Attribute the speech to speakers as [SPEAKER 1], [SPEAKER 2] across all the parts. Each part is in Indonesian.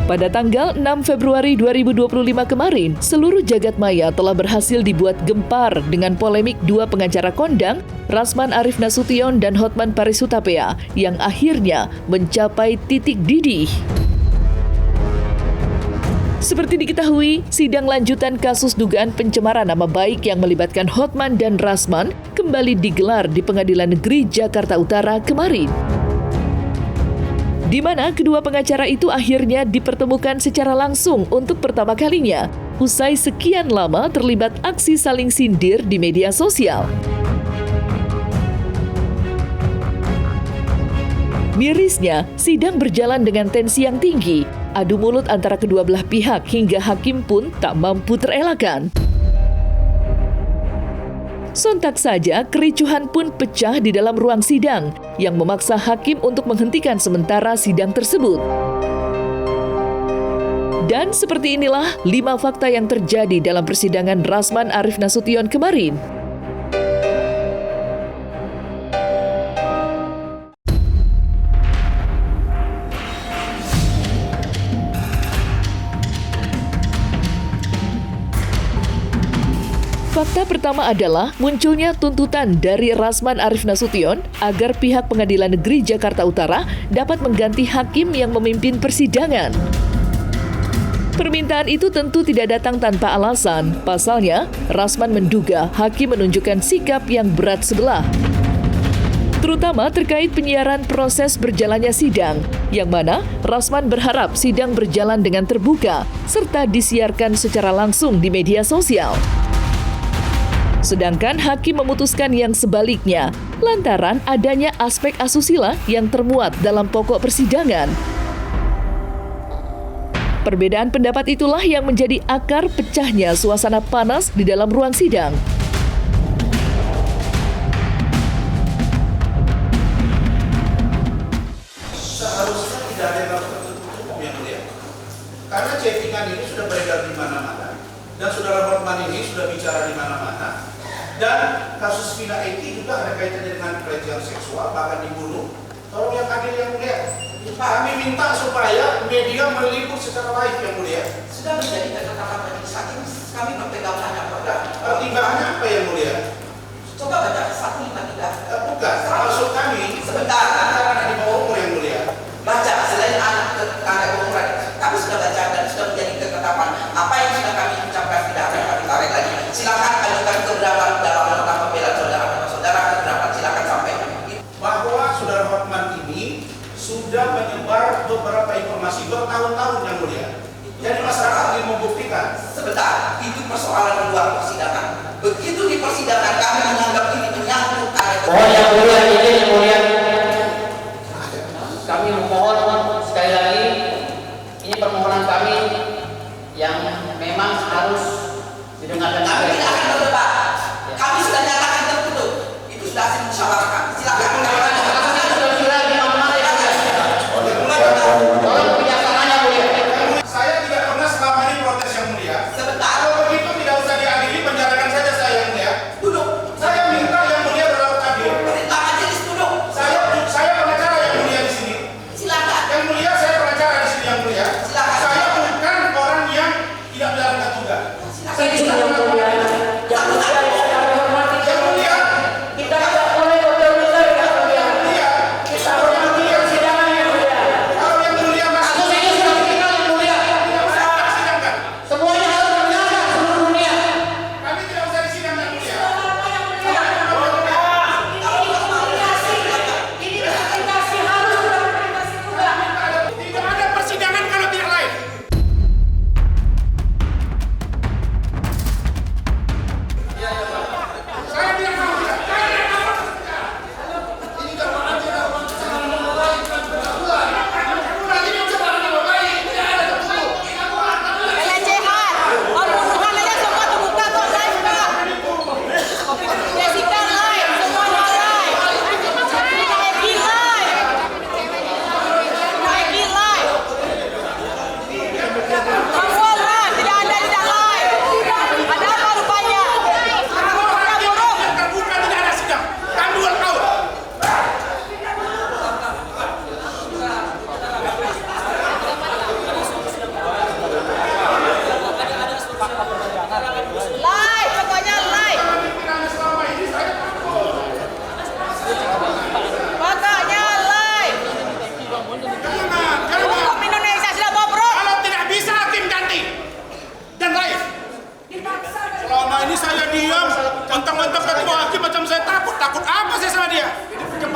[SPEAKER 1] Pada tanggal 6 Februari 2025 kemarin, seluruh jagat maya telah berhasil dibuat gempar dengan polemik dua pengacara kondang, Rasman Arif Nasution dan Hotman Paris Hutapea, yang akhirnya mencapai titik didih. Seperti diketahui, sidang lanjutan kasus dugaan pencemaran nama baik yang melibatkan Hotman dan Rasman kembali digelar di Pengadilan Negeri Jakarta Utara kemarin, di mana kedua pengacara itu akhirnya dipertemukan secara langsung untuk pertama kalinya, usai sekian lama terlibat aksi saling sindir di media sosial. Mirisnya, sidang berjalan dengan tensi yang tinggi, adu mulut antara kedua belah pihak hingga hakim pun tak mampu terelakkan. Sontak saja, kericuhan pun pecah di dalam ruang sidang yang memaksa hakim untuk menghentikan sementara sidang tersebut. Dan seperti inilah 5 fakta yang terjadi dalam persidangan Rasman Arif Nasution kemarin. Fakta pertama adalah munculnya tuntutan dari Rasman Arif Nasution agar pihak Pengadilan Negeri Jakarta Utara dapat mengganti hakim yang memimpin persidangan. Permintaan itu tentu tidak datang tanpa alasan. Pasalnya, Rasman menduga hakim menunjukkan sikap yang berat sebelah, terutama terkait penyiaran proses berjalannya sidang, yang mana Rasman berharap sidang berjalan dengan terbuka serta disiarkan secara langsung di media sosial. Sedangkan hakim memutuskan yang sebaliknya, lantaran adanya aspek asusila yang termuat dalam pokok persidangan. Perbedaan pendapat itulah yang menjadi akar pecahnya suasana panas di dalam ruang sidang.
[SPEAKER 2] Seharusnya tidak ada yang harus tertutup yang mulia. Karena chattingan ini sudah beredar di mana-mana. Dan saudara Hotman ini sudah bicara di mana-mana. Dan kasus Vina Eki juga ada kaitannya dengan pelecehan seksual, bahkan dibunuh. Tolong yang adil yang mulia. Kami minta supaya media meliput secara live yang mulia.
[SPEAKER 3] Sudah menjadi ketetapan majelis hakim, kami berpegang pada program.
[SPEAKER 2] Pertimbangannya apa yang mulia?
[SPEAKER 3] Coba baca 153.
[SPEAKER 2] Bukan, maksud kami
[SPEAKER 3] Sebentar.
[SPEAKER 2] anak di bawah umur yang mulia.
[SPEAKER 3] Baca, selain anak umuran, kami sudah baca dan sudah menjadi ketetapan. Apa yang sudah kami ucapkan tidak akan kami tarik lagi. Silakan ajukan keberatan dalam nota pembelaan saudara atau saudara keberatan. Silakan sampaikan.
[SPEAKER 2] Bahwa saudara Hotman ini sudah menyebar beberapa informasi bertahun-tahun yang mulia. Jadi masyarakat ingin membuktikan.
[SPEAKER 3] Sebentar, itu persoalan di luar persidangan. Begitu di persidangan kami menganggap ini menyangkut
[SPEAKER 4] Oh yang mulia, ini yang mulia. Kami memohon sekali lagi, ini permohonan kami yang memang harus didengarkan.
[SPEAKER 3] Kami tidak akan berdebat. Kami sudah nyatakan tertutup. Itu sudah hasil musyawarah. Silakan.
[SPEAKER 4] Tolong kebijakannya mulia.
[SPEAKER 2] Saya tidak pernah selama ini protes yang mulia.
[SPEAKER 3] Sebentar.
[SPEAKER 2] Kalau begitu tidak usah diadili, penjarakan saja saya yang mulia.
[SPEAKER 3] Duduk.
[SPEAKER 2] Saya minta yang mulia berlaku adil.
[SPEAKER 3] Perintah majelis duduk.
[SPEAKER 2] Saya pengacara yang mulia di sini.
[SPEAKER 3] Silakan.
[SPEAKER 2] Yang mulia saya pengacara di sini yang mulia.
[SPEAKER 3] Silakan.
[SPEAKER 2] Saya bukan orang yang tidak menjalankan tugas.
[SPEAKER 3] Silakan.
[SPEAKER 4] Yang mulia, yang mulia, yang kami hormati,
[SPEAKER 2] Yang mulia,
[SPEAKER 4] kita tidak boleh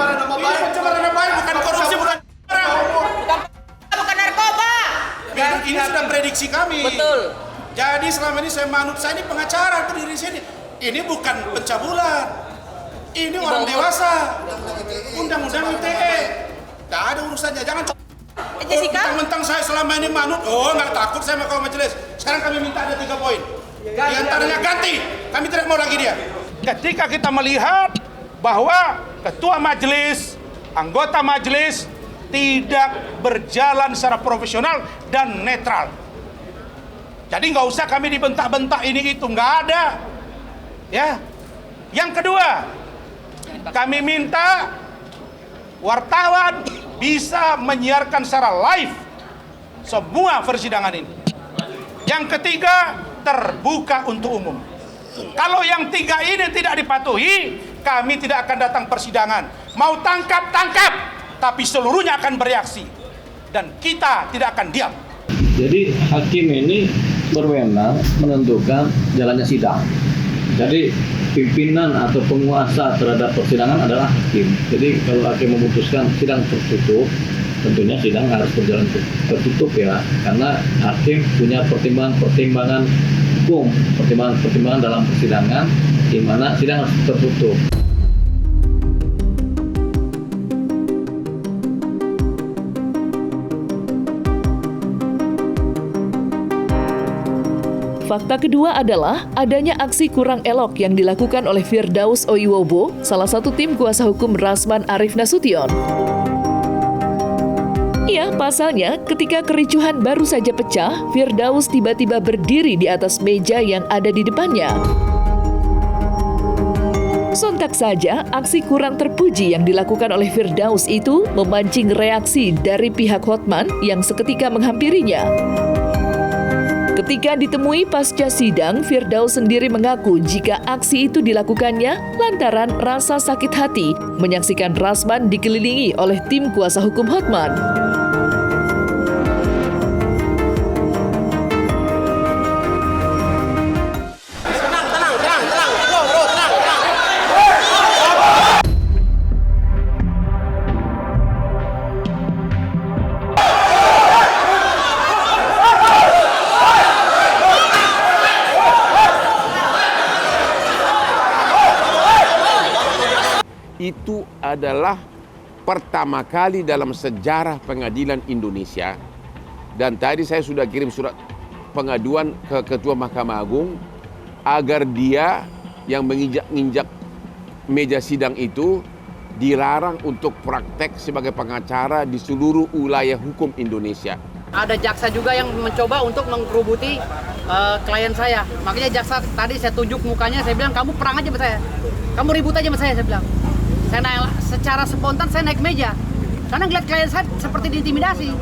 [SPEAKER 2] pencemaran nama baik. Ini pencemaran nama baik, bukan korupsi, bukan
[SPEAKER 3] narkoba.
[SPEAKER 2] Ini sudah prediksi kami.
[SPEAKER 3] Betul.
[SPEAKER 2] Jadi selama ini saya manut, saya ini pengacara berdiri di sini. Ini bukan pencabulan. Ini orang dewasa. Undang-undang ITE. Tidak ada urusannya. Jangan mentang-mentang saya selama ini manut. Oh, nggak takut saya sama kawan majelis. Sekarang kami minta ada 3 poin. Di antaranya ganti. Kami tidak mau lagi dia. Ketika kita melihat bahwa ketua majelis, anggota majelis tidak berjalan secara profesional dan netral. Jadi nggak usah kami dibentak-bentak ini itu, nggak ada. Ya. Yang kedua, kami minta wartawan bisa menyiarkan secara live semua persidangan ini. Yang ketiga, terbuka untuk umum. Kalau yang 3 ini tidak dipatuhi, kami tidak akan datang persidangan. Mau tangkap, tapi seluruhnya akan bereaksi. Dan kita tidak akan diam.
[SPEAKER 5] Jadi hakim ini berwenang menentukan jalannya sidang. Jadi pimpinan atau penguasa terhadap persidangan adalah hakim. Jadi kalau hakim memutuskan sidang tertutup, tentunya sidang harus berjalan tertutup ya, karena hakim punya pertimbangan hukum, pertimbangan dalam persidangan di mana sidang harus tertutup.
[SPEAKER 1] Fakta kedua adalah adanya aksi kurang elok yang dilakukan oleh Firdaus Oiwobo, salah satu tim kuasa hukum Rasman Arief Nasution. Ya, pasalnya ketika kericuhan baru saja pecah, Firdaus tiba-tiba berdiri di atas meja yang ada di depannya. Sontak saja, aksi kurang terpuji yang dilakukan oleh Firdaus itu memancing reaksi dari pihak Hotman yang seketika menghampirinya. Ketika ditemui pasca sidang, Firdaus sendiri mengaku jika aksi itu dilakukannya lantaran rasa sakit hati menyaksikan Rasman dikelilingi oleh tim kuasa hukum Hotman.
[SPEAKER 6] Itu adalah pertama kali dalam sejarah pengadilan Indonesia, dan tadi saya sudah kirim surat pengaduan ke Ketua Mahkamah Agung agar dia yang menginjak-injak meja sidang itu dilarang untuk praktek sebagai pengacara di seluruh wilayah hukum Indonesia.
[SPEAKER 4] Ada jaksa juga yang mencoba untuk mengkerubuti klien saya. Makanya jaksa tadi saya tunjuk mukanya, saya bilang kamu perang aja sama saya. Kamu ribut aja sama saya bilang. Secara spontan saya naik meja. Karena ngeliat klien saya seperti diintimidasi.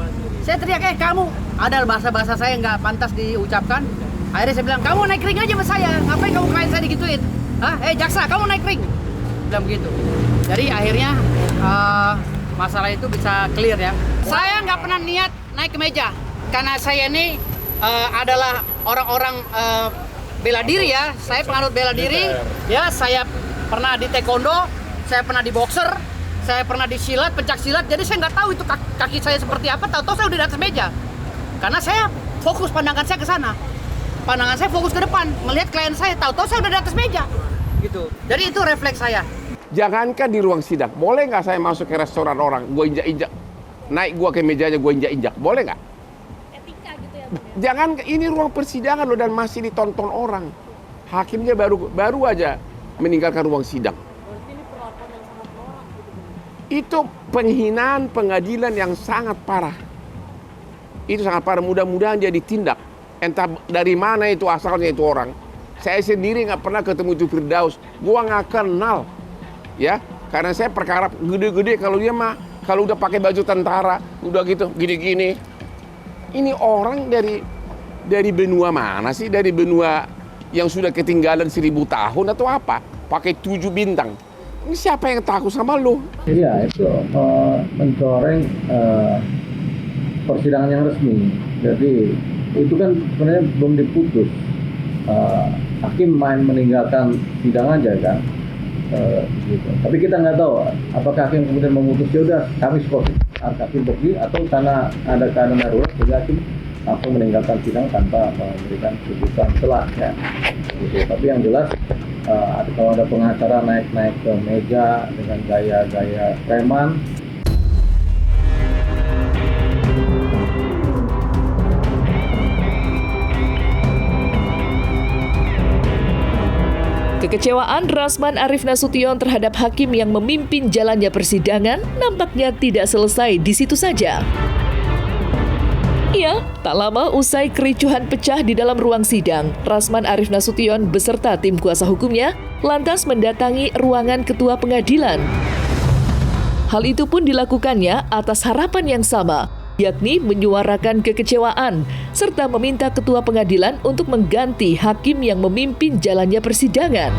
[SPEAKER 4] Saya teriak, kamu. Ada bahasa-bahasa saya nggak pantas diucapkan. Akhirnya saya bilang, kamu naik ring aja sama saya. Ngapain kamu klien saya digituin? Jaksa, kamu naik ring. Bilang begitu. Jadi akhirnya masalah itu bisa clear ya. Saya nggak pernah niat naik ke meja. Karena saya ini adalah orang-orang bela diri ya. Saya penganut bela diri. Ya, saya pernah di taekwondo. Saya pernah di boxer, saya pernah di silat, pencak silat, jadi saya nggak tahu itu kaki saya seperti apa, tahu-tahu saya udah di atas meja. Karena saya fokus pandangan saya ke sana. Pandangan saya fokus ke depan, melihat klien saya, tahu-tahu saya udah di atas meja. Gitu. Jadi itu refleks saya.
[SPEAKER 6] Jangankan di ruang sidang, boleh nggak saya masuk ke restoran orang, gue injak-injak, naik gue ke mejanya, gue injak-injak, boleh nggak? Etika gitu ya. Jangan, ini ruang persidangan loh dan masih ditonton orang. Hakimnya baru aja meninggalkan ruang sidang. Itu penghinaan pengadilan yang sangat parah. Itu sangat parah, mudah-mudahan dia ditindak. Entah dari mana itu asalnya itu orang. Saya sendiri nggak pernah ketemu itu Firdaus. Gua nggak kenal. Ya, karena saya perkara gede-gede kalau dia mah, kalau udah pakai baju tentara, udah gitu, gini-gini. Ini orang dari benua mana sih? Dari benua yang sudah ketinggalan 1000 tahun atau apa? Pakai 7 bintang. Ini siapa yang takut sama lu?
[SPEAKER 5] Iya, itu mencoreng persidangan yang resmi. Jadi itu kan sebenarnya belum diputus. Hakim main meninggalkan sidang aja kan. Gitu. Tapi kita nggak tahu apakah hakim kemudian memutus ya udah kami seperti hakim pergi atau karena ada keadaan darurat sehingga hakim langsung meninggalkan sidang tanpa memberikan putusan setelah ya. Gitu. Tapi yang jelas kalau ada pengacara naik ke meja dengan gaya-gaya preman.
[SPEAKER 1] Kekecewaan Rasman Arief Nasution terhadap hakim yang memimpin jalannya persidangan nampaknya tidak selesai di situ saja. Ya, tak lama usai kericuhan pecah di dalam ruang sidang, Rasman Arief Nasution beserta tim kuasa hukumnya lantas mendatangi ruangan ketua pengadilan. Hal itu pun dilakukannya atas harapan yang sama, yakni menyuarakan kekecewaan, serta meminta ketua pengadilan untuk mengganti hakim yang memimpin jalannya persidangan.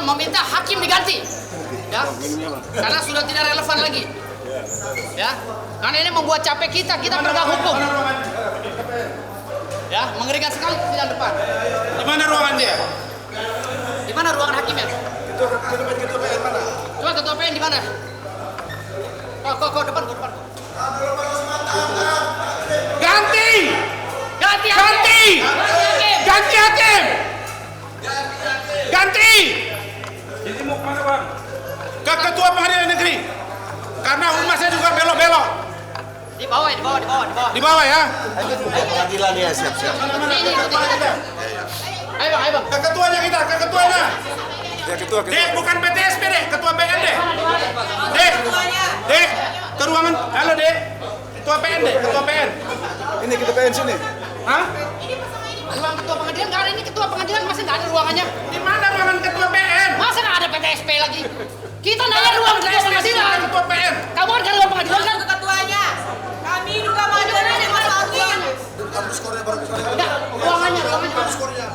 [SPEAKER 4] Meminta hakim diganti, ya, karena sudah tidak relevan lagi, ya, karena ini membuat capek kita penegak hukum, ya, mengerikan sekali sidang depan.
[SPEAKER 2] Di mana ruangan dia?
[SPEAKER 4] Di mana ruangan hakimnya?
[SPEAKER 2] Ketua PN mana?
[SPEAKER 4] Coba ketua PN di mana? Kok depan.
[SPEAKER 2] Ganti!
[SPEAKER 4] Ganti hakim!
[SPEAKER 2] Ganti hakim! Ganti! Jadi mau kemana bang? Ke ketua pengadilan negeri. Karena humasnya juga belok-belok.
[SPEAKER 4] Di bawah.
[SPEAKER 2] Di bawah ya.
[SPEAKER 7] Pengadilan ya, siap-siap.
[SPEAKER 4] Ayo bang.
[SPEAKER 2] Ke ketuanya kita, ke ketuanya.
[SPEAKER 7] Ya, ketua.
[SPEAKER 2] Dek, bukan PTSP deh, ketua PN deh. Dek, ke ruangan. Halo dek, ketua PN deh, ketua PN.
[SPEAKER 7] Ini kita PN sini.
[SPEAKER 2] Hah?
[SPEAKER 4] Ruang ketua pengadilan nggak ada, ini ketua pengadilan masih nggak ada ruangannya.
[SPEAKER 2] Di mana ruangan ketua PN?
[SPEAKER 4] Masa nggak ada PTSP lagi? Kita nanya ruang ketua pengadilan.
[SPEAKER 2] Ketua PN.
[SPEAKER 4] Kamu kan ruang pengadilan kan?
[SPEAKER 8] Ketuanya. Kami juga mau dengar Mas Alvin.
[SPEAKER 7] Kampus Korea baru
[SPEAKER 4] Enggak, ruangannya.
[SPEAKER 7] skornya.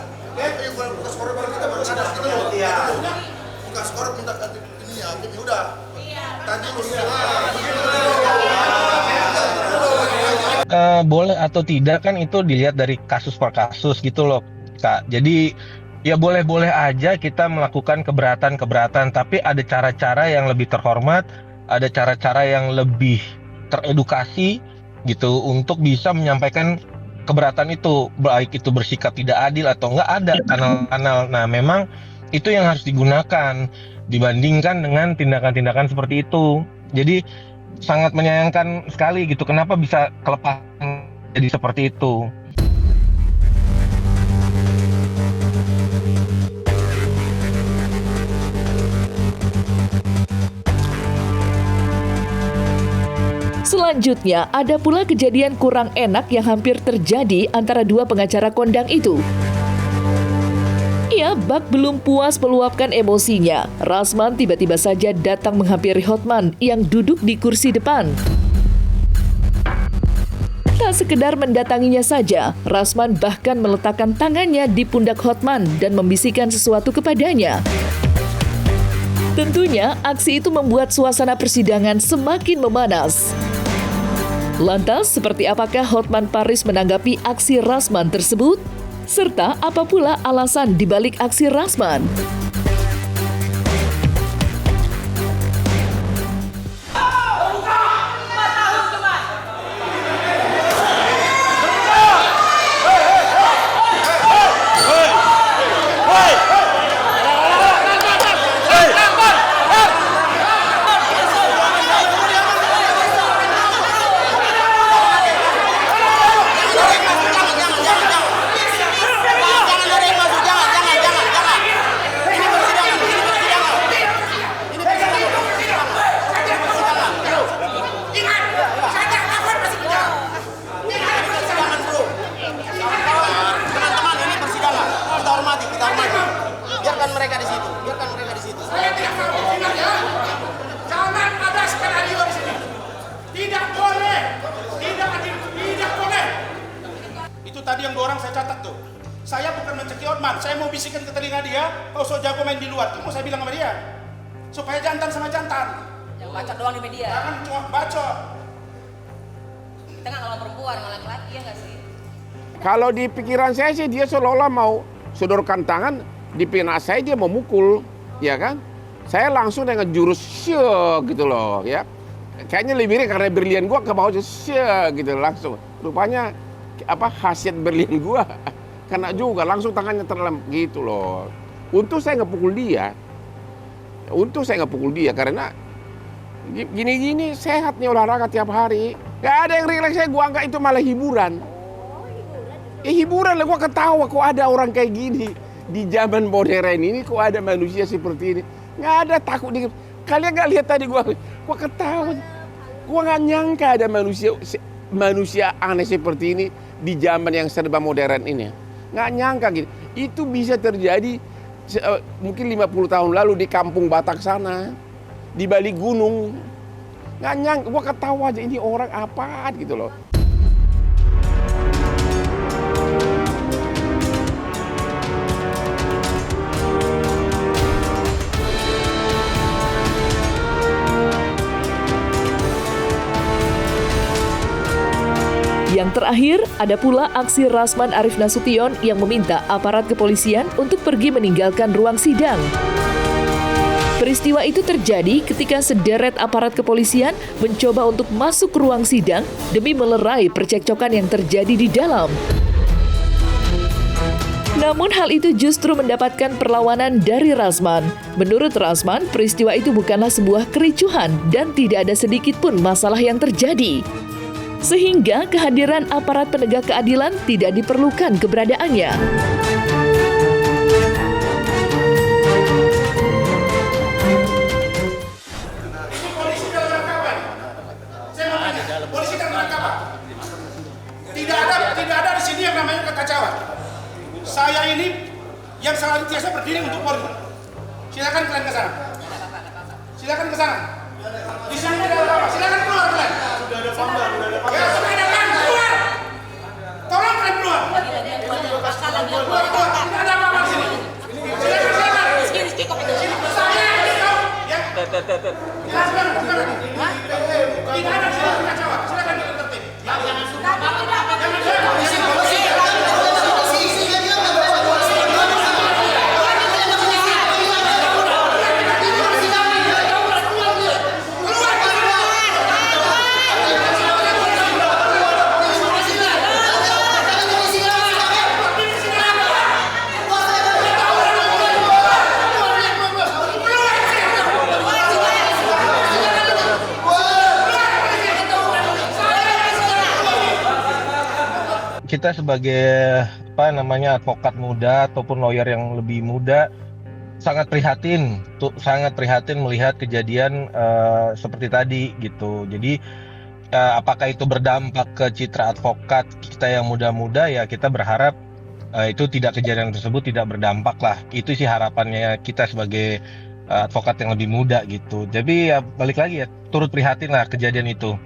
[SPEAKER 7] Buka skor baru kita baru sadar gitu loh. Iya. Buka skor minta ganti ini ya, udah. Tadi lu
[SPEAKER 9] boleh atau tidak kan itu dilihat dari kasus per kasus gitu loh Kak. Jadi ya boleh-boleh aja kita melakukan keberatan, tapi ada cara-cara yang lebih terhormat, ada cara-cara yang lebih teredukasi gitu untuk bisa menyampaikan keberatan itu, baik itu bersikap tidak adil atau enggak, ada kanal-kanal. Nah memang itu yang harus digunakan dibandingkan dengan tindakan-tindakan seperti itu. Jadi sangat menyayangkan sekali gitu, kenapa bisa kelepasan jadi seperti itu.
[SPEAKER 1] Selanjutnya, ada pula kejadian kurang enak yang hampir terjadi antara dua pengacara kondang itu. Ia bak belum puas meluapkan emosinya, Rasman tiba-tiba saja datang menghampiri Hotman yang duduk di kursi depan. Tak sekedar mendatanginya saja, Rasman bahkan meletakkan tangannya di pundak Hotman dan membisikkan sesuatu kepadanya. Tentunya, aksi itu membuat suasana persidangan semakin memanas. Lantas, seperti apakah Hotman Paris menanggapi aksi Rasman tersebut? Serta apa pula alasan dibalik aksi Rasman?
[SPEAKER 2] Saya tidak mau ingat ya. Jangan ada skenario di sini. Tidak boleh. Tidak boleh. Itu tadi yang 2 orang saya catat tuh. Saya bukan menceki Otman, saya mau bisikin ke telinga dia, kau sok jago main di luar. Itu mau saya bilang sama dia. Supaya jantan sama jantan.
[SPEAKER 8] Yang baca doang di media.
[SPEAKER 2] Jangan cuma bacot.
[SPEAKER 8] Kita nggak ngelawan perempuan, ngelawan laki-laki ya nggak sih?
[SPEAKER 6] Kalau di pikiran saya sih dia seolah-olah mau sodorkan tangan, di pikiran saya dia mau mukul, ya kan? Saya langsung dengan jurus syek gitu loh, ya. Kayaknya lebih karena berlian gua ke bawah syek gitu langsung. Rupanya khasiat berlian gua kena juga, langsung tangannya terlem gitu loh. Untung saya nggak pukul dia, karena gini-gini sehat nih olahraga tiap hari. Gak ada yang rileks, gua anggap itu malah hiburan. Hiburan lah, gua ketawa kok ada orang kayak gini di zaman modern ini, kok ada manusia seperti ini. Nggak ada takut dikit. Kalian nggak lihat tadi gua ketawa. Gua nggak nyangka ada manusia aneh seperti ini di zaman yang serba modern ini. Nggak nyangka gitu. Itu bisa terjadi mungkin 50 tahun lalu di kampung Batak sana, di balik gunung. Nggak nyangka, gua ketawa aja ini orang apa gitu loh.
[SPEAKER 1] Yang terakhir, ada pula aksi Rasman Arif Nasution yang meminta aparat kepolisian untuk pergi meninggalkan ruang sidang. Peristiwa itu terjadi ketika sederet aparat kepolisian mencoba untuk masuk ke ruang sidang demi melerai percekcokan yang terjadi di dalam. Namun hal itu justru mendapatkan perlawanan dari Rasman. Menurut Rasman, peristiwa itu bukanlah sebuah kericuhan dan tidak ada sedikit pun masalah yang terjadi. Sehingga kehadiran aparat penegak keadilan tidak diperlukan keberadaannya.
[SPEAKER 2] Ini polisi dalam rangka apa? Saya mau tanya, polisi dalam rangka apa? Tidak ada di sini yang namanya kekacauan. Saya ini yang senantiasa berdiri untuk polri. Silakan kalian ke sana. Silakan ke sana. Di sini tidak ada apa-apa. Silakan keluar kalian. Sudah ada panggilan, sudah ada panggilan. Ya sudah ada panggilan, keluar. Tolong kalian keluar. Keluar. Tidak ada apa-apa di sini. Silakan. Saya ya. Tidak ada di sini kekacauan. Silakan tertib.
[SPEAKER 9] Kita sebagai advokat muda ataupun lawyer yang lebih muda sangat prihatin melihat kejadian seperti tadi gitu. Jadi apakah itu berdampak ke citra advokat kita yang muda-muda, ya kita berharap itu kejadian tersebut tidak berdampak lah. Itu sih harapannya kita sebagai advokat yang lebih muda gitu. Jadi ya balik lagi ya, turut prihatin lah kejadian itu.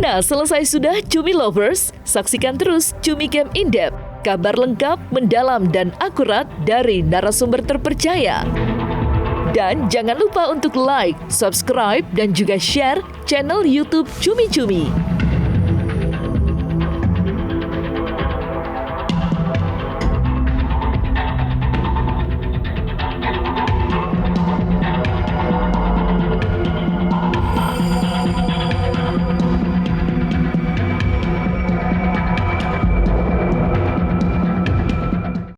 [SPEAKER 1] Nah, selesai sudah Cumi Lovers, saksikan terus Cumi Camp In-Depth, kabar lengkap, mendalam, dan akurat dari narasumber terpercaya. Dan jangan lupa untuk like, subscribe, dan juga share channel YouTube Cumi Cumi.